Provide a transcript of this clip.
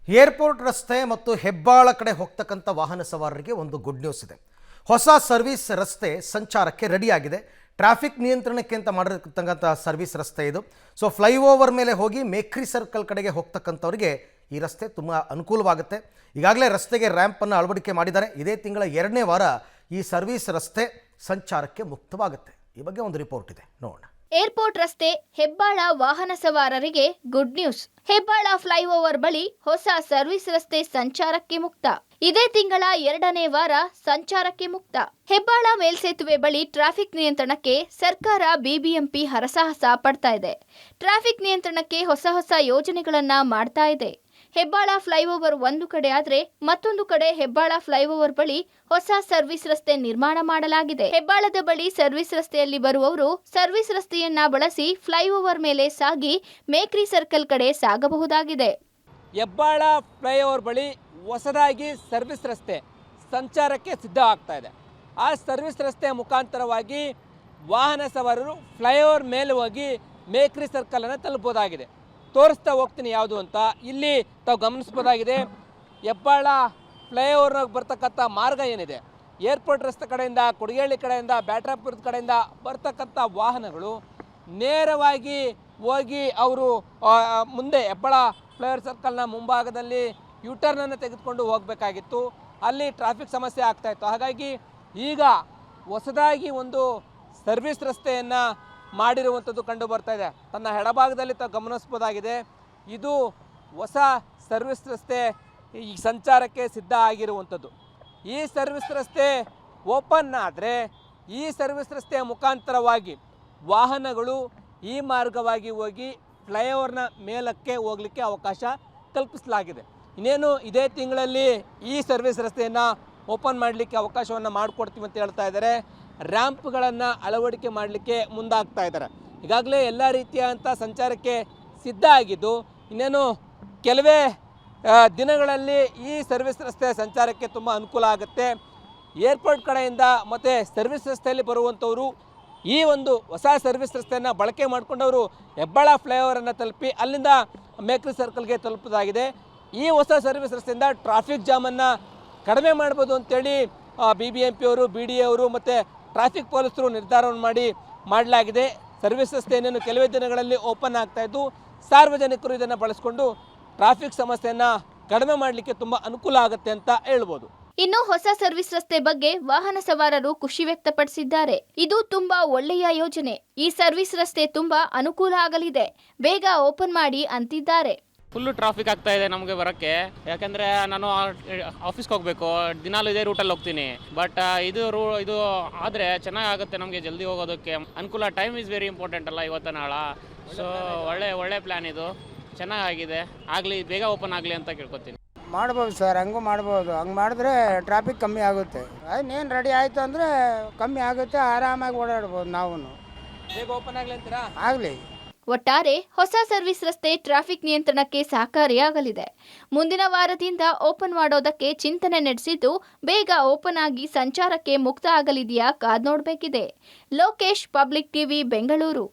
Airport ರಸ್ತೆ ಮತ್ತು ಹೆಬ್ಬಾಳ ಕಡೆ ಹೋಗ್ತಕ್ಕಂಥ ವಾಹನ ಸವಾರರಿಗೆ ಒಂದು ಗುಡ್ ನ್ಯೂಸ್ ಇದೆ. ಹೊಸ ಸರ್ವಿಸ್ ರಸ್ತೆ ಸಂಚಾರಕ್ಕೆ ರೆಡಿಯಾಗಿದೆ. ಟ್ರಾಫಿಕ್ ನಿಯಂತ್ರಣಕ್ಕೆ ಅಂತ ಮಾಡಿರ್ತಕ್ಕಂಥ ಸರ್ವಿಸ್ ರಸ್ತೆ ಇದು. ಸೊ ಫ್ಲೈಓವರ್ ಮೇಲೆ ಹೋಗಿ ಮೇಕ್ರಿ ಸರ್ಕಲ್ ಕಡೆಗೆ ಹೋಗ್ತಕ್ಕಂಥವ್ರಿಗೆ ಈ ರಸ್ತೆ ತುಂಬ ಅನುಕೂಲವಾಗುತ್ತೆ. ಈಗಾಗಲೇ ರಸ್ತೆಗೆ ರ್ಯಾಂಪನ್ನು ಅಳವಡಿಕೆ ಮಾಡಿದ್ದಾರೆ. ಇದೇ ತಿಂಗಳ 2ನೇ ವಾರ ಈ ಸರ್ವಿಸ್ ರಸ್ತೆ ಸಂಚಾರಕ್ಕೆ ಮುಕ್ತವಾಗುತ್ತೆ. ಈ ಬಗ್ಗೆ ಒಂದು ರಿಪೋರ್ಟ್ ಇದೆ, ನೋಡೋಣ. ಏರ್ಪೋರ್ಟ್ ರಸ್ತೆ ಹೆಬ್ಬಾಳ ವಾಹನ ಸವಾರರಿಗೆ ಗುಡ್ ನ್ಯೂಸ್. ಹೆಬ್ಬಾಳ ಫ್ಲೈಓವರ್ ಬಳಿ ಹೊಸ ಸರ್ವಿಸ್ ರಸ್ತೆ ಸಂಚಾರಕ್ಕೆ ಮುಕ್ತ. ಇದೇ ತಿಂಗಳ 2ನೇ ವಾರ ಸಂಚಾರಕ್ಕೆ ಮುಕ್ತ. ಹೆಬ್ಬಾಳ ಮೇಲ್ಸೇತುವೆ ಬಳಿ ಟ್ರಾಫಿಕ್ ನಿಯಂತ್ರಣಕ್ಕೆ ಸರ್ಕಾರ ಬಿಬಿಎಂಪಿ ಹರಸಾಹಸ ಪಡ್ತಾ ಇದೆ. ಟ್ರಾಫಿಕ್ ನಿಯಂತ್ರಣಕ್ಕೆ ಹೊಸ ಯೋಜನೆಗಳನ್ನ ಮಾಡ್ತಾ ಇದೆ. ಹೆಬ್ಬಾಳ ಫ್ಲೈಓವರ್ ಒಂದು ಕಡೆ ಆದ್ರೆ ಮತ್ತೊಂದು ಕಡೆ ಹೆಬ್ಬಾಳ ಫ್ಲೈಓವರ್ ಬಳಿ ಹೊಸ ಸರ್ವಿಸ್ ರಸ್ತೆ ನಿರ್ಮಾಣ ಮಾಡಲಾಗಿದೆ. ಹೆಬ್ಬಾಳದ ಬಳಿ ಸರ್ವಿಸ್ ರಸ್ತೆಯಲ್ಲಿ ಬರುವವರು ಸರ್ವಿಸ್ ರಸ್ತೆಯನ್ನ ಬಳಸಿ ಫ್ಲೈಓವರ್ ಮೇಲೆ ಸಾಗಿ ಮೇಕ್ರಿ ಸರ್ಕಲ್ ಕಡೆ ಸಾಗಬಹುದಾಗಿದೆ. ಹೆಬ್ಬಾಳ ಫ್ಲೈಓವರ್ ಬಳಿ ಹೊಸದಾಗಿ ಸರ್ವಿಸ್ ರಸ್ತೆ ಸಂಚಾರಕ್ಕೆ ಸಿದ್ಧ ಆಗ್ತಾ ಇದೆ. ಆ ಸರ್ವಿಸ್ ರಸ್ತೆಯ ಮುಖಾಂತರವಾಗಿ ವಾಹನ ಸವಾರರು ಫ್ಲೈಓವರ್ ಮೇಲೆ ಹೋಗಿ ಮೇಕ್ರಿ ಸರ್ಕಲನ್ನು ತಲುಪಬಹುದಾಗಿದೆ. ತೋರಿಸ್ತಾ ಹೋಗ್ತೀನಿ ಯಾವುದು ಅಂತ. ಇಲ್ಲಿ ತಾವು ಗಮನಿಸ್ಬೋದಾಗಿದೆ, ಹೆಬ್ಬಾಳ ಫ್ಲೈಓವರ್ನಾಗ ಬರ್ತಕ್ಕಂಥ ಮಾರ್ಗ ಏನಿದೆ, ಏರ್ಪೋರ್ಟ್ ರಸ್ತೆ ಕಡೆಯಿಂದ, ಕೊಡಗೇಳಿ ಕಡೆಯಿಂದ, ಬ್ಯಾಟ್ರಾಪುರದ ಕಡೆಯಿಂದ ಬರ್ತಕ್ಕಂಥ ವಾಹನಗಳು ನೇರವಾಗಿ ಹೋಗಿ ಅವರು ಮುಂದೆ ಹೆಬ್ಬಾಳ ಫ್ಲೈಓವರ್ ಸರ್ಕಲ್ನ ಮುಂಭಾಗದಲ್ಲಿ ಯೂಟರ್ನನ್ನು ತೆಗೆದುಕೊಂಡು ಹೋಗಬೇಕಾಗಿತ್ತು. ಅಲ್ಲಿ ಟ್ರಾಫಿಕ್ ಸಮಸ್ಯೆ ಆಗ್ತಾಯಿತ್ತು. ಹಾಗಾಗಿ ಈಗ ಹೊಸದಾಗಿ ಒಂದು ಸರ್ವಿಸ್ ರಸ್ತೆಯನ್ನು ಮಾಡಿರುವಂಥದ್ದು ಕಂಡು ಬರ್ತಾ ಇದೆ. ತನ್ನ ಎಡಭಾಗದಲ್ಲಿ ತಾವು ಗಮನಿಸ್ಬೋದಾಗಿದೆ, ಇದು ಹೊಸ ಸರ್ವಿಸ್ ರಸ್ತೆ ಈ ಸಂಚಾರಕ್ಕೆ ಸಿದ್ಧ ಆಗಿರುವಂಥದ್ದು. ಈ ಸರ್ವಿಸ್ ರಸ್ತೆ ಓಪನ್ ಆದರೆ ಈ ಸರ್ವಿಸ್ ರಸ್ತೆಯ ಮುಖಾಂತರವಾಗಿ ವಾಹನಗಳು ಈ ಮಾರ್ಗವಾಗಿ ಹೋಗಿ ಫ್ಲೈಓವರ್ನ ಮೇಲಕ್ಕೆ ಹೋಗಲಿಕ್ಕೆ ಅವಕಾಶ ಕಲ್ಪಿಸಲಾಗಿದೆ. ಇನ್ನೇನು ಇದೇ ತಿಂಗಳಲ್ಲಿ ಈ ಸರ್ವಿಸ್ ರಸ್ತೆಯನ್ನು ಓಪನ್ ಮಾಡಲಿಕ್ಕೆ ಅವಕಾಶವನ್ನು ಮಾಡಿಕೊಡ್ತೀವಿ ಅಂತ ಹೇಳ್ತಾ ಇದ್ದಾರೆ. ರ್ಯಾಂಪ್ಗಳನ್ನು ಅಳವಡಿಕೆ ಮಾಡಲಿಕ್ಕೆ ಮುಂದಾಗ್ತಾ ಇದ್ದಾರೆ. ಈಗಾಗಲೇ ಎಲ್ಲ ರೀತಿಯಾದಂಥ ಸಂಚಾರಕ್ಕೆ ಸಿದ್ಧ ಆಗಿದ್ದು, ಇನ್ನೇನು ಕೆಲವೇ ದಿನಗಳಲ್ಲಿ ಈ ಸರ್ವಿಸ್ ರಸ್ತೆ ಸಂಚಾರಕ್ಕೆ ತುಂಬ ಅನುಕೂಲ ಆಗುತ್ತೆ. ಏರ್ಪೋರ್ಟ್ ಕಡೆಯಿಂದ ಮತ್ತು ಸರ್ವಿಸ್ ರಸ್ತೆಯಲ್ಲಿ ಬರುವಂಥವರು ಈ ಒಂದು ಹೊಸ ಸರ್ವಿಸ್ ರಸ್ತೆಯನ್ನು ಬಳಕೆ ಮಾಡಿಕೊಂಡವರು ಹೆಬ್ಬಾಳ ಫ್ಲೈಓವರನ್ನು ತಲುಪಿ ಅಲ್ಲಿಂದ ಮೇಕ್ರಿ ಸರ್ಕಲ್ಗೆ ತಲುಪೋದಾಗಿದೆ. ಈ ಹೊಸ ಸರ್ವಿಸ್ ರಸ್ತೆಯಿಂದ ಟ್ರಾಫಿಕ್ ಜಾಮನ್ನು ಕಡಿಮೆ ಮಾಡ್ಬೋದು ಅಂತೇಳಿ BBMP ಅವರು, BDA ಅವರು ಮತ್ತು ಟ್ರಾಫಿಕ್ ಪೊಲೀಸರು ನಿರ್ಧಾರವನ್ನು ಮಾಡಲಾಗಿದೆ. ಸರ್ವಿಸ್ ರಸ್ತೆ ಇನ್ನೇನು ಕೆಲವೇ ದಿನಗಳಲ್ಲಿ ಓಪನ್ ಆಗ್ತಾಯಿದ್ದು, ಸಾರ್ವಜನಿಕರು ಇದನ್ನು ಬಳಸಿಕೊಂಡು ಟ್ರಾಫಿಕ್ ಸಮಸ್ಯೆಯನ್ನು ಕಡಿಮೆ ಮಾಡಲಿಕ್ಕೆ ತುಂಬ ಅನುಕೂಲ ಆಗುತ್ತೆ ಅಂತ ಹೇಳ್ಬೋದು. ಇನ್ನು ಹೊಸ ಸರ್ವಿಸ್ ರಸ್ತೆ ಬಗ್ಗೆ ವಾಹನ ಸವಾರರು ಖುಷಿ ವ್ಯಕ್ತಪಡಿಸಿದ್ದಾರೆ. ಇದು ತುಂಬಾ ಒಳ್ಳೆಯ ಯೋಜನೆ. ಈ ಸರ್ವಿಸ್ ರಸ್ತೆ ತುಂಬಾ ಅನುಕೂಲ ಆಗಲಿದೆ. ಬೇಗ ಓಪನ್ ಮಾಡಿ ಅಂತಿದ್ದಾರೆ. ಫುಲ್ಲು ಟ್ರಾಫಿಕ್ ಆಗ್ತಾ ಇದೆ ನಮಗೆ ಬರೋಕ್ಕೆ. ಯಾಕಂದರೆ ನಾನು ಆಫೀಸ್ಗೆ ಹೋಗಬೇಕು, ದಿನಾಲು ಇದೇ ರೂಟಲ್ಲಿ ಹೋಗ್ತೀನಿ. ಬಟ್ ಇದು ಆದರೆ ಚೆನ್ನಾಗುತ್ತೆ, ನಮಗೆ ಜಲ್ದಿ ಹೋಗೋದಕ್ಕೆ ಅನುಕೂಲ. ಟೈಮ್ ಈಸ್ ವೆರಿ ಇಂಪಾರ್ಟೆಂಟ್ ಅಲ್ಲ ಇವತ್ತು ನಾಳೆ. ಸೊ ಒಳ್ಳೆ ಪ್ಲ್ಯಾನ್ ಇದು, ಚೆನ್ನಾಗಿದೆ. ಆಗಲಿ, ಬೇಗ ಓಪನ್ ಆಗಲಿ ಅಂತ ಕೇಳ್ಕೊತೀನಿ. ಮಾಡ್ಬೋದು ಸರ್, ಹಂಗೂ ಮಾಡ್ಬೋದು. ಹಂಗೆ ಮಾಡಿದ್ರೆ ಟ್ರಾಫಿಕ್ ಕಮ್ಮಿ ಆಗುತ್ತೆ. ಇನ್ನೇನು ರೆಡಿ ಆಯಿತು ಅಂದರೆ ಕಮ್ಮಿ ಆಗುತ್ತೆ, ಆರಾಮಾಗಿ ಓಡಾಡ್ಬೋದು. ನಾವು ಬೇಗ ಓಪನ್ ಆಗಲಿ ಅಂತೀರಾ? ಆಗಲಿ. ಒಟ್ಟಾರೆ ಹೊಸ ಸರ್ವಿಸ್ ರಸ್ತೆ ಟ್ರಾಫಿಕ್ ನಿಯಂತ್ರಣಕ್ಕೆ ಸಹಕಾರಿಯಾಗಲಿದೆ. ಮುಂದಿನ ವಾರದಿಂದ ಓಪನ್ ಮಾಡೋದಕ್ಕೆ ಚಿಂತನೆ ನಡೆಸಿದ್ದು, ಬೇಗ ಓಪನ್ ಆಗಿ ಸಂಚಾರಕ್ಕೆ ಮುಕ್ತ ಆಗಲಿದೆಯಾ ಕಾದ್ ನೋಡಬೇಕಿದೆ. Lokesh, public TV, Bengaluru.